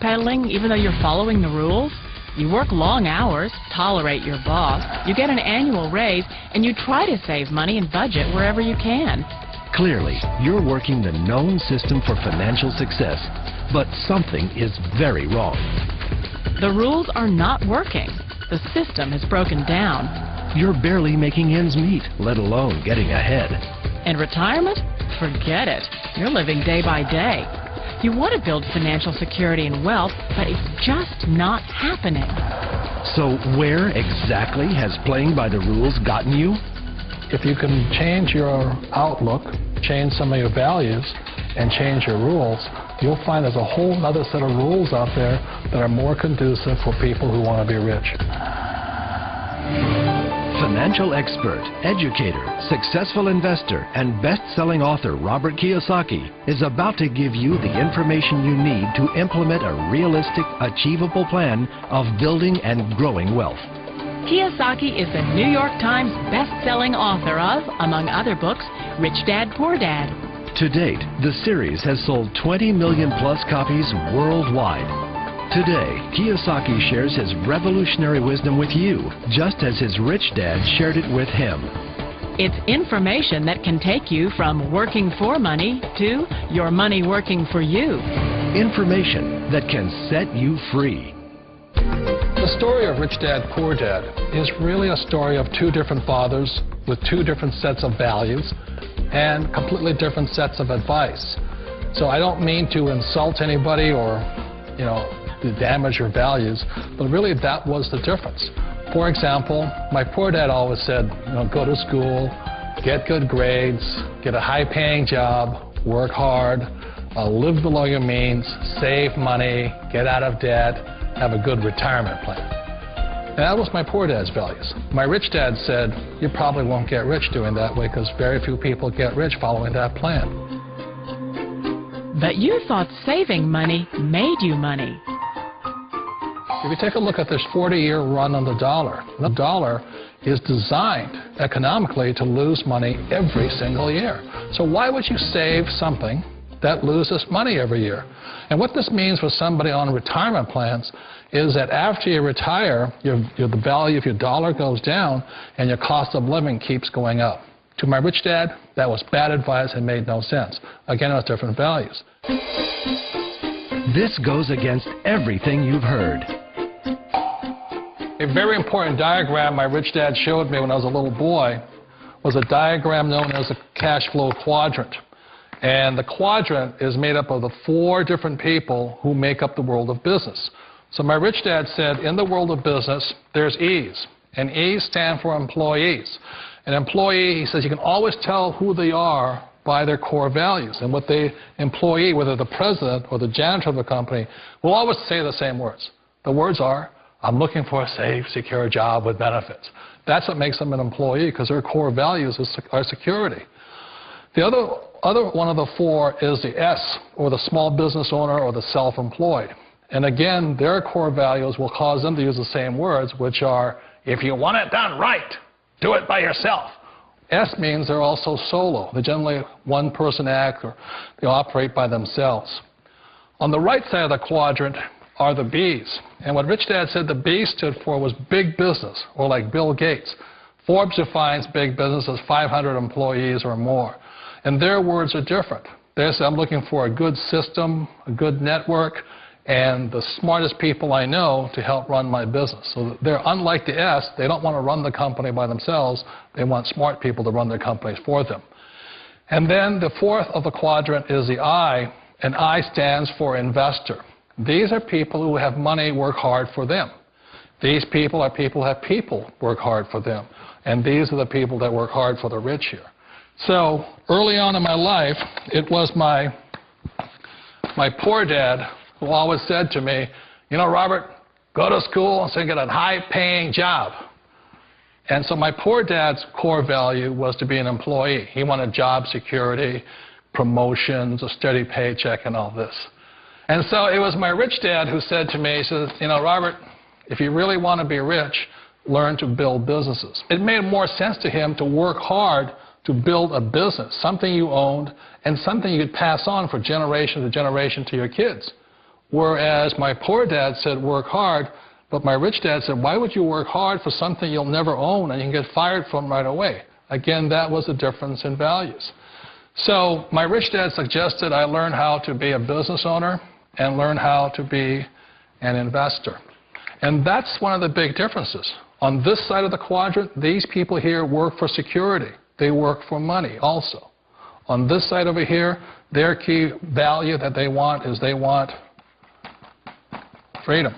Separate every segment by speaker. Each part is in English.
Speaker 1: backpedaling even though you're following the rules? You work long hours, tolerate your boss, you get an annual raise, and you try to save money and budget wherever you can.
Speaker 2: Clearly, you're working the known system for financial success, but something is very wrong.
Speaker 1: The rules are not working. The system has broken down.
Speaker 2: You're barely making ends meet, let alone getting ahead.
Speaker 1: And retirement? Forget it. You're living day by day. You want to build financial security and wealth, but it's just not happening.
Speaker 2: So where exactly has playing by the rules gotten you?
Speaker 3: If you can change your outlook, change some of your values, and change your rules, you'll find there's a whole other set of rules out there that are more conducive for people who want to be rich.
Speaker 2: Financial expert, educator, successful investor, and best-selling author Robert Kiyosaki is about to give you the information you need to implement a realistic, achievable plan of building and growing wealth.
Speaker 1: Kiyosaki is the New York Times best-selling author of, among other books, Rich Dad, Poor Dad.
Speaker 2: To date, the series has sold 20 million-plus copies worldwide. Today, Kiyosaki shares his revolutionary wisdom with you, just as his rich dad shared it with him.
Speaker 1: It's information that can take you from working for money to your money working for you.
Speaker 2: Information that can set you free.
Speaker 3: The story of Rich Dad, Poor Dad is really a story of two different fathers with two different sets of values and completely different sets of advice. So I don't mean to insult anybody or, to damage your values, but really that was the difference. For example, my poor dad always said, go to school, get good grades, get a high-paying job, work hard, live below your means, save money, get out of debt, have a good retirement plan. And that was my poor dad's values. My rich dad said, you probably won't get rich doing that way because very few people get rich following that plan.
Speaker 1: But you thought saving money made you money.
Speaker 3: If you take a look at this 40-year run on the dollar is designed economically to lose money every single year. So why would you save something that loses money every year? And what this means for somebody on retirement plans is that after you retire, the value of your dollar goes down and your cost of living keeps going up. To my rich dad, that was bad advice and made no sense. Again, it was different values.
Speaker 2: This goes against everything you've heard.
Speaker 3: A very important diagram my rich dad showed me when I was a little boy was a diagram known as a cash flow quadrant. And the quadrant is made up of the 4 different people who make up the world of business. So my rich dad said, in the world of business, there's E's. And E's stand for employees. An employee, he says, you can always tell who they are by their core values. And what the employee, whether the president or the janitor of the company, will always say the same words. The words are, I'm looking for a safe, secure job with benefits. That's what makes them an employee, because their core values are security. The other one of the 4 is the S, or the small business owner or the self-employed. And again, their core values will cause them to use the same words, which are, if you want it done right, do it by yourself. S means they're also solo. They're generally one-person act, or they operate by themselves. On the right side of the quadrant are the B's. And what Rich Dad said the B stood for was big business, or like Bill Gates. Forbes defines big business as 500 employees or more. And their words are different. They say, I'm looking for a good system, a good network, and the smartest people I know to help run my business. So they're unlike the S. They don't want to run the company by themselves. They want smart people to run their companies for them. And then the 4th of the quadrant is the I, and I stands for investor. These are people who have money work hard for them. These people are people who have people work hard for them. And these are the people that work hard for the rich here. So early on in my life, it was my poor dad who always said to me, Robert, go to school and get a high-paying job. And so my poor dad's core value was to be an employee. He wanted job security, promotions, a steady paycheck, and all this. And so it was my rich dad who said to me, he says, Robert, if you really want to be rich, learn to build businesses. It made more sense to him to work hard to build a business, something you owned and something you could pass on for generation to generation to your kids. Whereas my poor dad said, work hard, but my rich dad said, why would you work hard for something you'll never own and you can get fired from right away? Again, that was a difference in values. So my rich dad suggested I learn how to be a business owner and learn how to be an investor. And that's one of the big differences. On this side of the quadrant, these people here work for security. They work for money also. On this side over here, their key value that they want is they want freedom.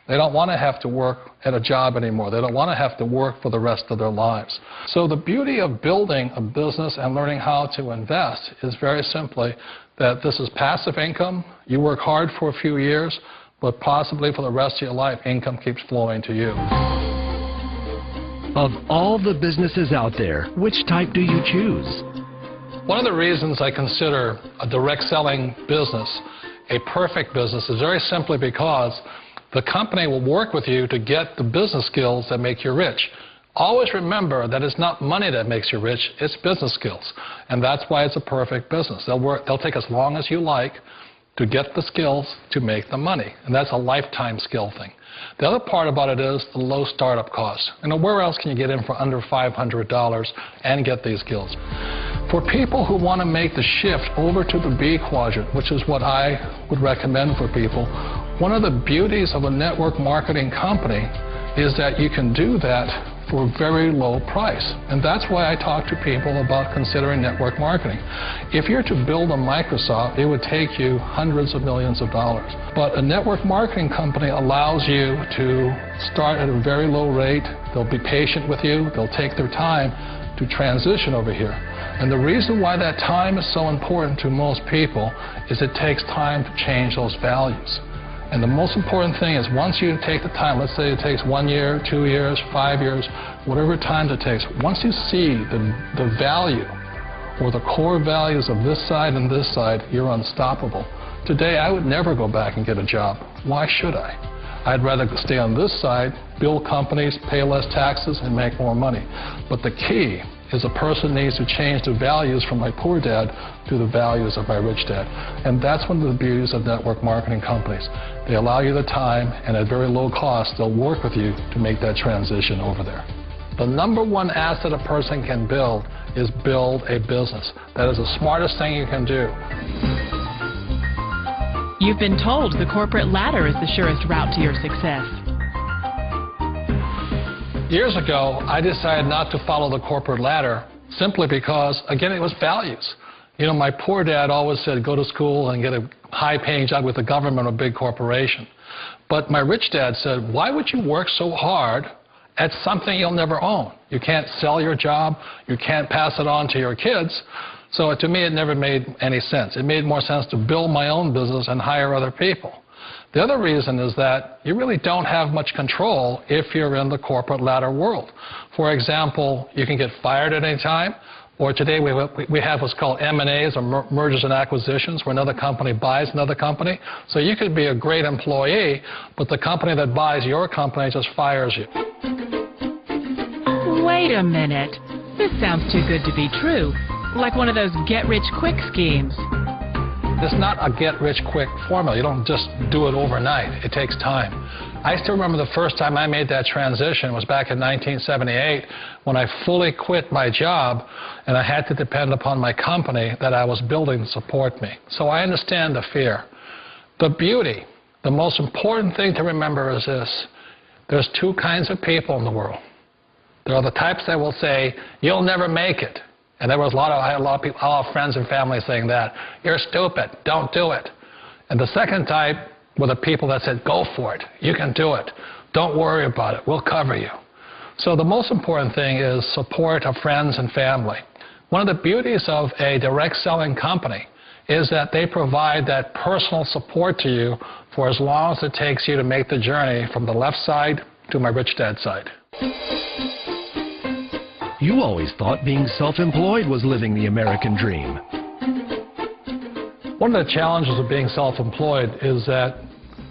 Speaker 3: They don't want to have to work at a job anymore. They don't want to have to work for the rest of their lives. So the beauty of building a business and learning how to invest is very simply that this is passive income. You work hard for a few years, but possibly for the rest of your life, income keeps flowing to you.
Speaker 2: Of all the businesses out there, which type do you choose?
Speaker 3: One of the reasons I consider a direct selling business a perfect business is very simply because the company will work with you to get the business skills that make you rich. Always remember that it's not money that makes you rich, it's business skills. And that's why it's a perfect business. They'll take as long as you like to get the skills to make the money. And that's a lifetime skill thing. The other part about it is the low startup cost. Where else can you get in for under $500 and get these skills? For people who want to make the shift over to the B quadrant, which is what I would recommend for people, one of the beauties of a network marketing company is that you can do that for a very low price. And that's why I talk to people about considering network marketing. If you're to build a Microsoft, it would take you hundreds of millions of dollars. But a network marketing company allows you to start at a very low rate. They'll be patient with you. They'll take their time to transition over here. And the reason why that time is so important to most people is it takes time to change those values. And the most important thing is once you take the time, let's say it takes 1 year, 2 years, 5 years, whatever time it takes, once you see the value or the core values of this side and this side, you're unstoppable. Today, I would never go back and get a job. Why should I? I'd rather stay on this side, build companies, pay less taxes, and make more money. But the key is a person needs to change the values from my poor dad to the values of my rich dad. And that's one of the beauties of network marketing companies. They allow you the time, and at very low cost, they'll work with you to make that transition over there. The number one asset a person can build is build a business. That is the smartest thing you can do.
Speaker 1: You've been told the corporate ladder is the surest route to your success.
Speaker 3: Years ago, I decided not to follow the corporate ladder simply because, again, it was values. My poor dad always said, go to school and get a high-paying job with the government or a big corporation. But my rich dad said, why would you work so hard at something you'll never own? You can't sell your job. You can't pass it on to your kids. So to me, it never made any sense. It made more sense to build my own business and hire other people. The other reason is that you really don't have much control if you're in the corporate ladder world. For example, you can get fired at any time, or today we have what's called M&As, or mergers and acquisitions, where another company buys another company. So you could be a great employee, but the company that buys your company just fires you.
Speaker 1: Wait a minute. This sounds too good to be true. Like one of those get-rich-quick schemes.
Speaker 3: It's not a get-rich-quick formula. You don't just do it overnight. It takes time. I still remember the first time I made that transition was back in 1978 when I fully quit my job and I had to depend upon my company that I was building to support me. So I understand the fear. The beauty, the most important thing to remember is this. There's two kinds of people in the world. There are the types that will say, you'll never make it. And there was I had a lot of people, a lot of friends and family saying that. You're stupid. Don't do it. And the second type were the people that said, go for it. You can do it. Don't worry about it. We'll cover you. So the most important thing is support of friends and family. One of the beauties of a direct selling company is that they provide that personal support to you for as long as it takes you to make the journey from the left side to my rich dad side.
Speaker 2: You always thought being self-employed was living the American dream.
Speaker 3: One of the challenges of being self-employed is that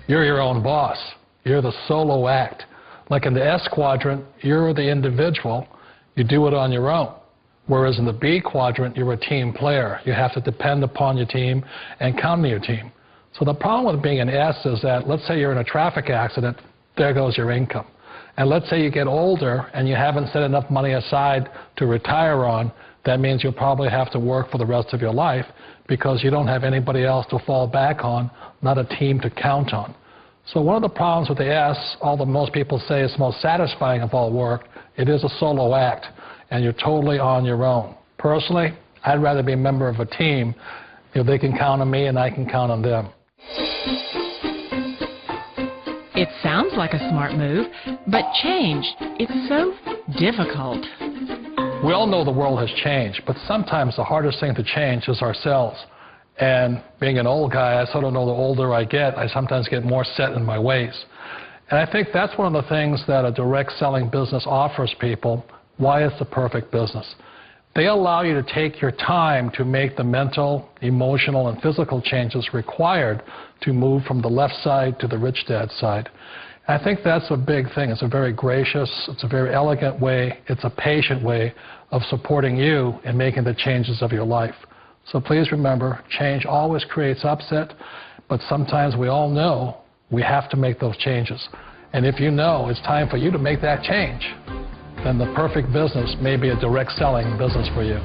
Speaker 3: you're your own boss. You're the solo act. Like in the S quadrant, you're the individual. You do it on your own. Whereas in the B quadrant, you're a team player. You have to depend upon your team and count on your team. So the problem with being an S is that, let's say you're in a traffic accident, there goes your income. And let's say you get older and you haven't set enough money aside to retire on, that means you'll probably have to work for the rest of your life because you don't have anybody else to fall back on, not a team to count on. So one of the problems with the S, although most people say it's the most satisfying of all work, it is a solo act, and you're totally on your own. Personally, I'd rather be a member of a team. They can count on me and I can count on them.
Speaker 1: It sounds like a smart move, but change, it's so difficult.
Speaker 3: We all know the world has changed, but sometimes the hardest thing to change is ourselves. And being an old guy, I sort of know the older I get, I sometimes get more set in my ways. And I think that's one of the things that a direct selling business offers people, why it's the perfect business. They allow you to take your time to make the mental, emotional, and physical changes required to move from the left side to the rich dad side. I think that's a big thing. It's a very gracious, it's a very elegant way, it's a patient way of supporting you in making the changes of your life. So please remember, change always creates upset, but sometimes we all know we have to make those changes. And if you know it's time for you to make that change, then the perfect business may be a direct selling business for you.